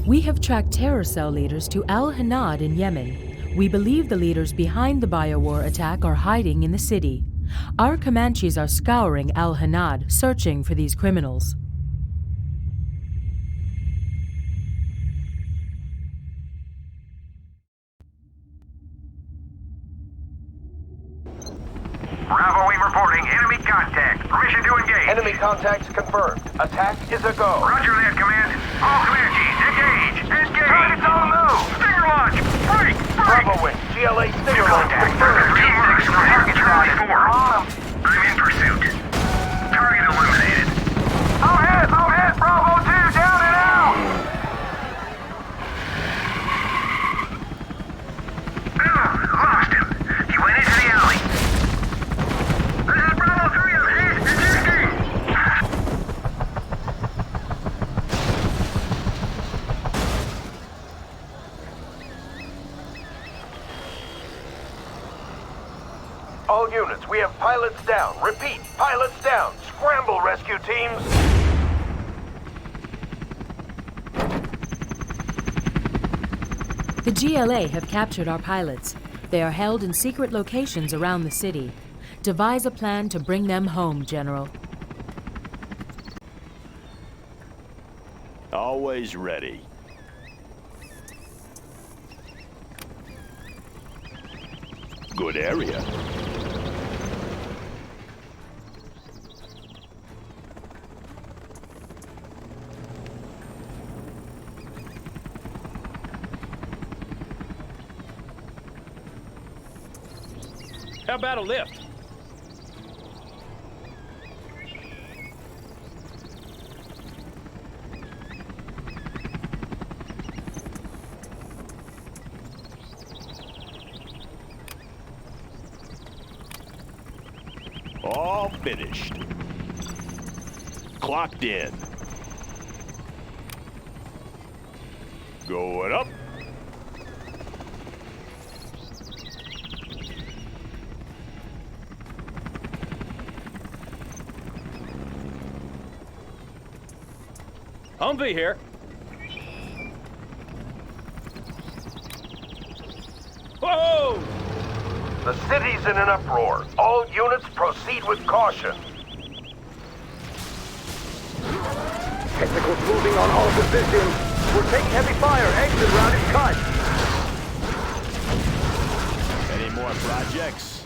We have tracked terror cell leaders to Al Hanad in Yemen. We believe the leaders behind the biowar attack are hiding in the city. Our Comanches are scouring Al Hanad, searching for these criminals. Bravo 8 reporting. Enemy contact. Permission to engage. Enemy contacts confirmed. Attack is a go. Roger that, Command. All Comanches, engage! Engage! Target's on the move! Stinger launch! Break! Bravo wing. GLA stinger launch Contact. confirmed. 3-6 for target spotted. I'm in pursuit. Target eliminated. All hit! Bravo 2, down and out! Lost him. He went into the alley. This is Bravo 3 of East ejecting. All units, we have pilots down. Repeat, pilots down. Scramble, rescue teams. The GLA have captured our pilots. They are held in secret locations around the city. Devise a plan to bring them home, General. Always ready. Good area. How about a lift? All finished. Clocked in. Going up. Humvee here. Whoa! The city's in an uproar. All units proceed with caution. Technicals moving on all positions. We're taking heavy fire. Exit route is cut. Any more projects?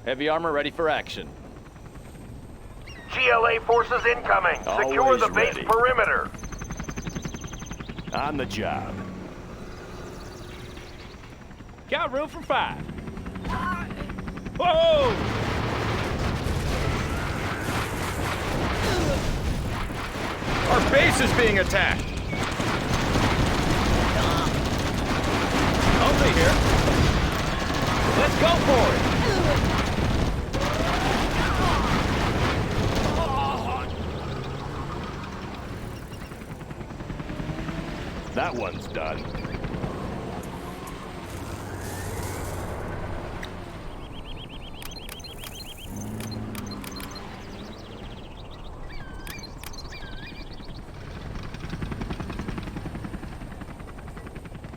Heavy armor ready for action. GLA forces incoming. Secure Always the base ready. perimeter. On the job. Got room for 5. Whoa! Our base is being attacked. Humvee here. Let's go for it. That one's done.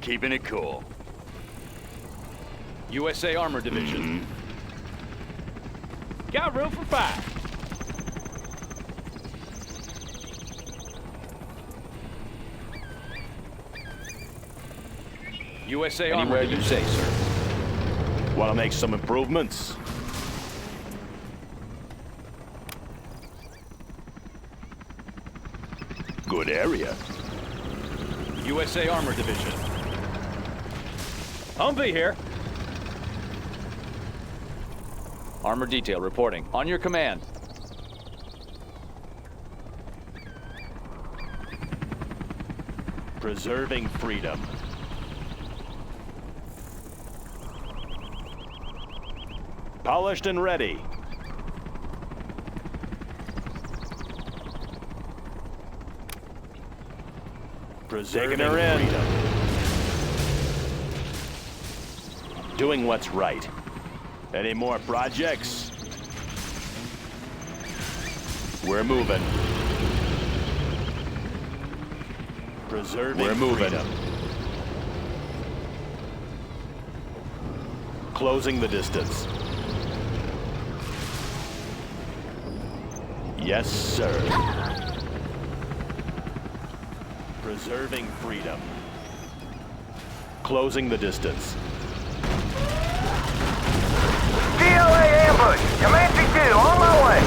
Keeping it cool. USA Armor Division. Got room for 5. USA Armor Division. Anywhere you say, sir. Want to make some improvements? Good area. USA Armor Division. Humvee here. Armor detail reporting. On your command. Preserving freedom. Polished and ready. Preserving her in. freedom. Doing what's right. Any more projects? We're moving. Preserving freedom. Closing the distance. Yes, sir. Preserving freedom. Closing the distance. DLA ambush! Comanche 2, on my way!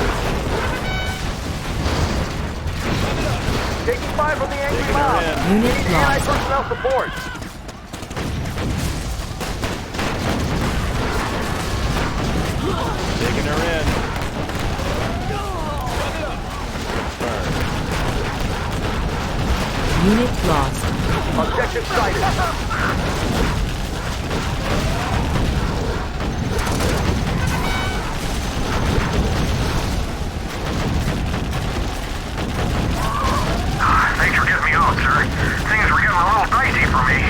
Taking fire from the angry Taking her mob. in. Unit Need lost. anti-personnel support. Taking her in. Confirmed. Unit lost. Objective sighted. Thanks for getting me off, sir. Things were getting a little dicey for me.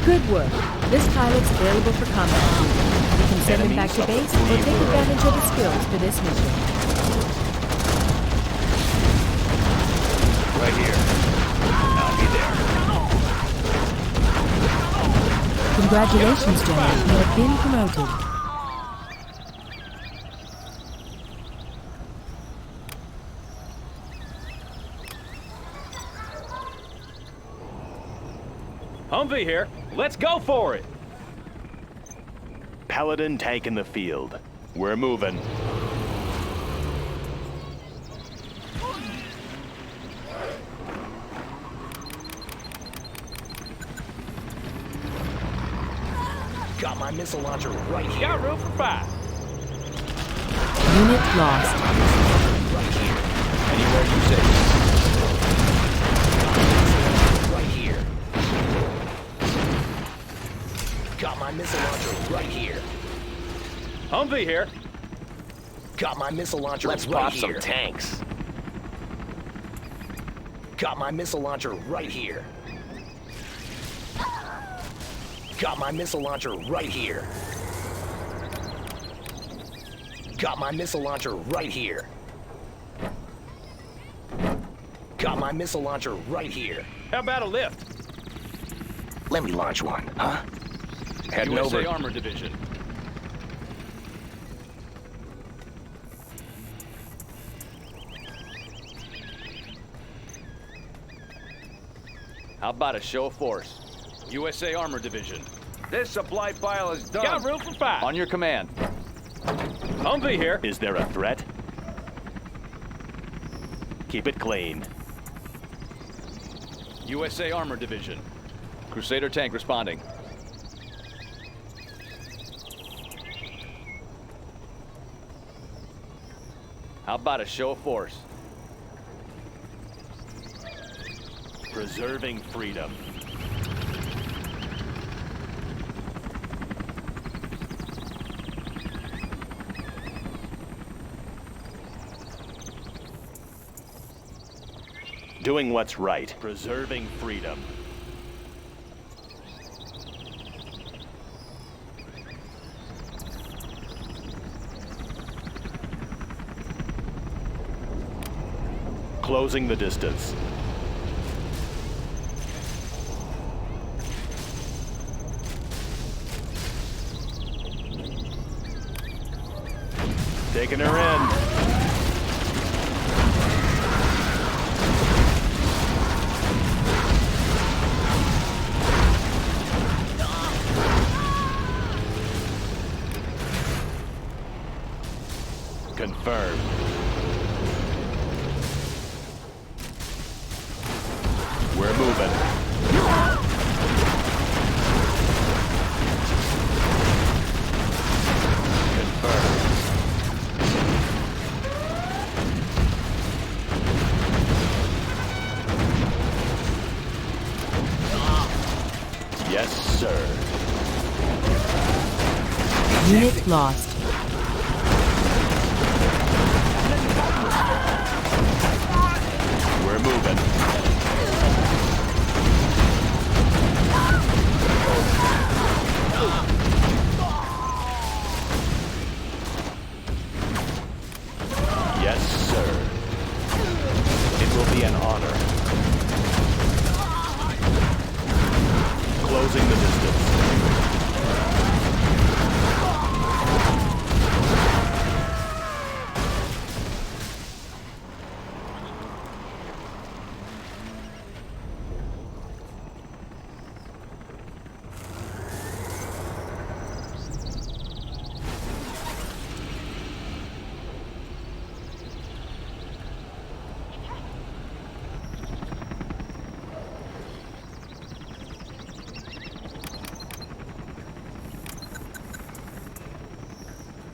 Good work. This pilot's available for combat duty. You can send him back to base or take advantage of his skills for this mission. Right here. I'll be there. Congratulations, General. You have been promoted. Humvee here. Let's go for it. Paladin tank in the field. We're moving. Got my missile launcher right here. Got room for 5. Unit lost. Anywhere you say. Right here. Got my missile launcher right here. Humvee here. Got my missile launcher Let's right pop here. some tanks. Got my missile launcher right here. Got my missile launcher right here. Got my missile launcher right here. Got my missile launcher right here. How about a lift? Let me launch one, huh? Heading USA over. Armor Division. How about a show of force? USA Armor Division. This supply pile is done. Got room for 5. On your command. Humvee here. Is there a threat? Keep it clean. USA Armor Division. Crusader tank responding. How about a show of force? Preserving freedom. Doing what's right. Preserving freedom. Closing the distance. Taking her in. Confirmed. We're moving. Confirmed. Yes, sir. Unit lost. We're moving. will be an honor. Closing the distance.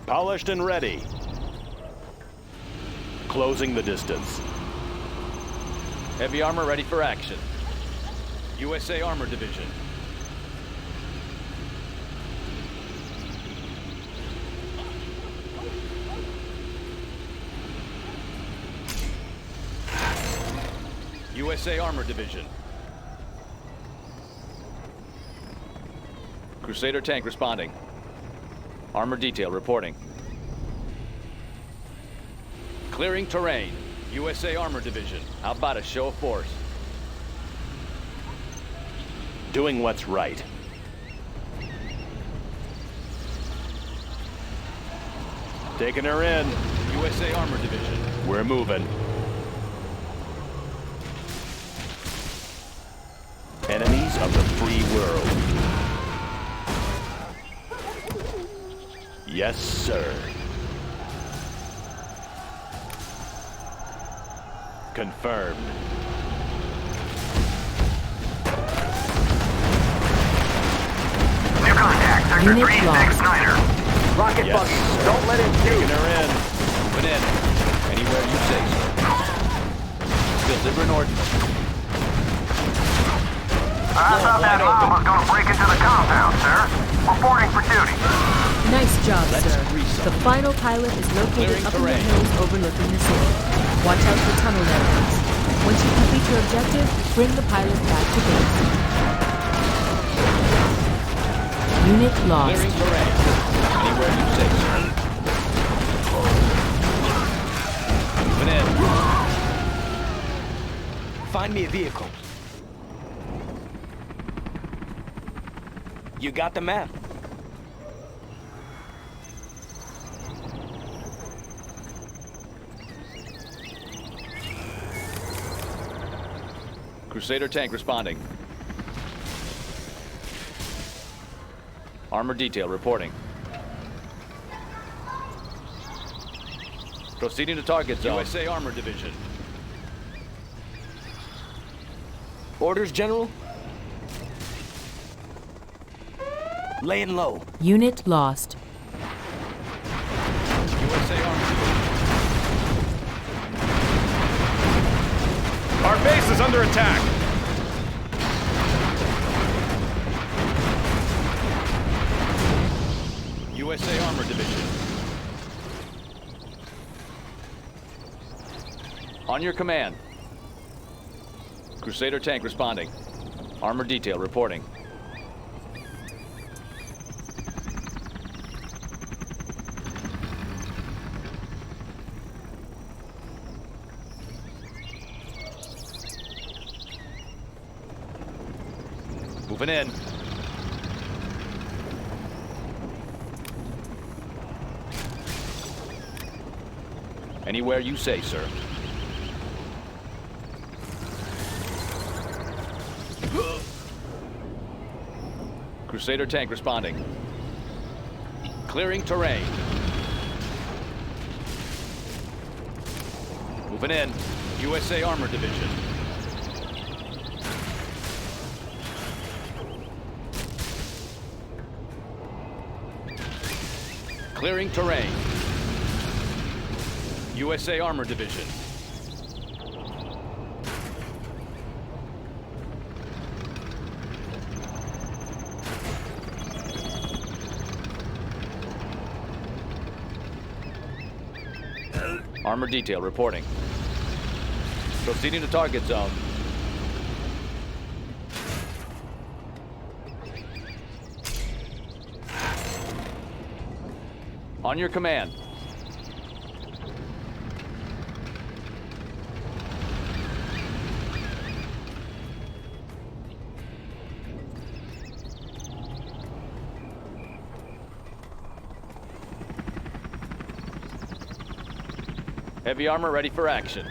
Polished and ready. Closing the distance. Heavy armor ready for action. USA Armor Division. USA Armor Division. Crusader tank responding. Armor detail reporting. Clearing terrain. USA Armor Division. How about a show of force? Doing what's right. Taking her in. USA Armor Division. We're moving. Enemies of the free world. Yes, sir. Confirmed. New contact, Sector Unit 3, lost. Nick Snyder. Rocket Yes, buggy. sir. Don't let him Taking shoot. her in. Moving in. Anywhere you say so. Delivering ordnance. I thought that mob was going to break into the compound, sir. Reporting for duty. Nice job, Let's sir. grease 'em. The final pilot is located Clearing up in the terrain. hills overlooking the city. Watch out for tunnel networks. Once you complete your objective, bring the pilot back to base. Unit lost. Clearing terrain. Anywhere you say so. Moving in. Find me a vehicle. You got the map? Crusader tank responding. Armor detail reporting. Proceeding to target zone. USA Armor Division. Orders, General? Laying low. Unit lost. USA Armor Division. Our base is under attack. USA Armor Division. On your command. Crusader tank responding. Armor detail reporting. Moving in. Anywhere you say, sir. Crusader tank responding. Clearing terrain. Moving in. USA Armor Division. Clearing terrain. USA Armor Division. Armor detail reporting. Proceeding to target zone. On your command. Heavy armor ready for action.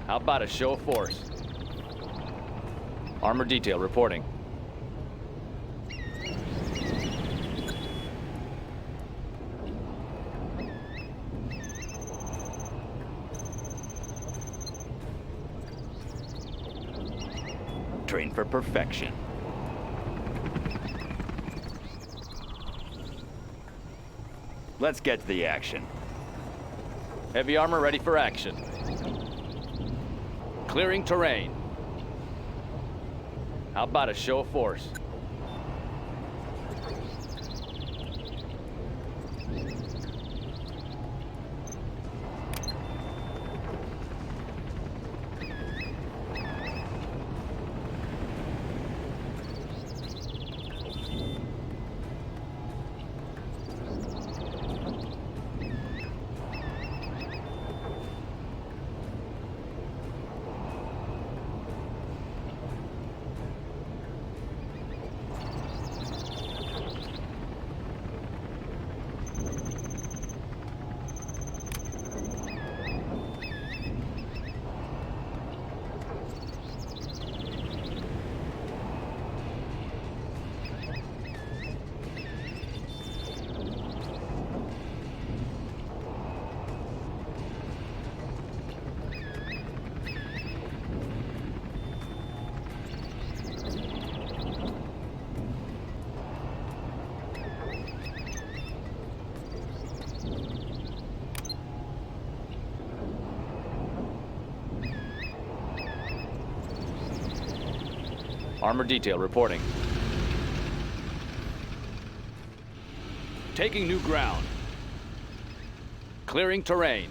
How about a show of force? Armor detail reporting. Train for perfection. Let's get to the action. Heavy armor ready for action. Clearing terrain. How about a show of force? Armor detail reporting. Taking new ground. Clearing terrain.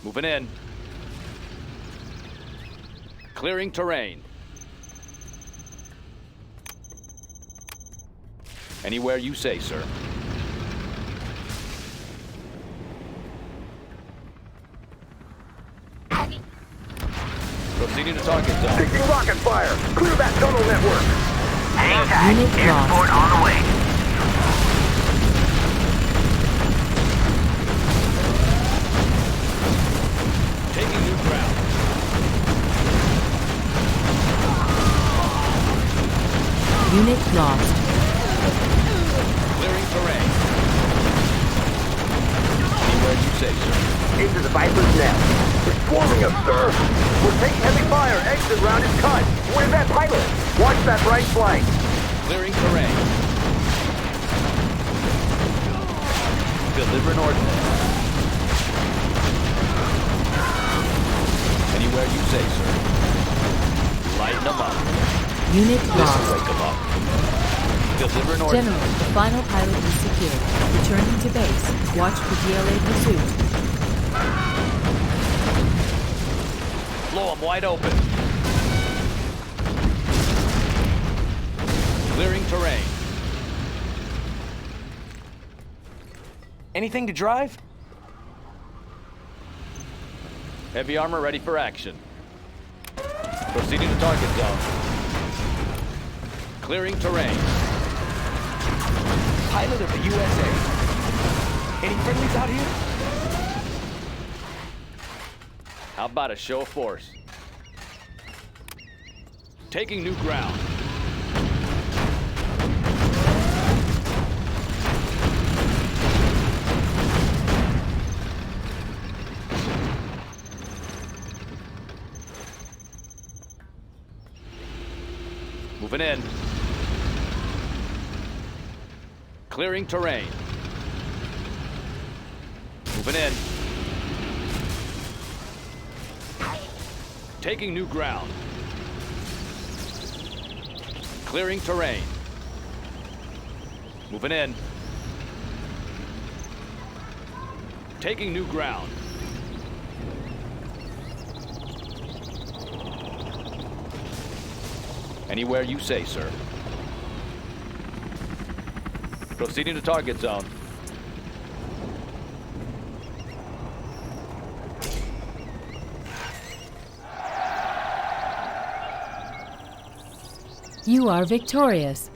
Moving in. Clearing terrain. Anywhere you say, sir. Proceeding to target zone. Taking rocket fire. Clear that tunnel network. Hang tight. Unit Air lost. support on the way. Taking new ground. Unit lost. Clearing terrain. Anywhere you say, sir. Into the Viper's nest. They're swarming us, sir. We're taking heavy fire. Exit route is cut. Where's that pilot? Watch that right flank. Clearing terrain. Delivering ordnance. Anywhere you say, sir. Lighten them up. Unit This'll lost. wake them up. Delivering ordnance. General, the final pilot is secured. Returning to base. Watch for DLA pursuit. Blow them wide open. Clearing terrain. Anything to drive? Heavy armor ready for action. Proceeding to target zone. Clearing terrain. Pilot of the USA. Any friendlies out here? How about a show of force? Taking new ground. Moving in. Clearing terrain. Moving in. Taking new ground. Clearing terrain. Moving in. Taking new ground. Anywhere you say, sir. Proceeding to target zone. You are victorious.